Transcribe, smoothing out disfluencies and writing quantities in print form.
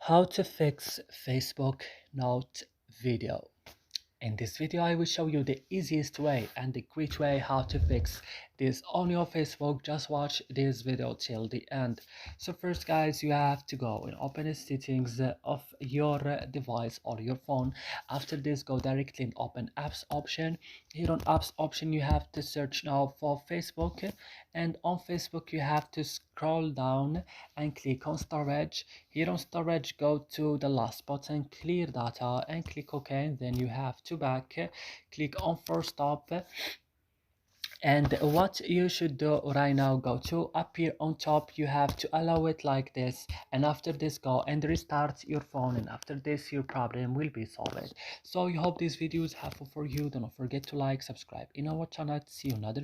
How to fix Facebook Note video. In this video, I will show you the easiest way and the quick way how to fix this on your Facebook. Just watch this video till the end. So first guys, you have to go and open the settings of your device or your phone. After this, go directly and open apps option. Here on apps option, you have to search now for Facebook, and on Facebook you have to scroll down and click on storage. Here on storage, go to the last button, clear data, and click OK. Then you have to back, click on force stop. And what you should do right now, go to appear on top, you have to allow it like this, and after this go and restart your phone, and after this your problem will be solved. So I hope this video is helpful for you. Do not forget to like, subscribe in our channel. See you another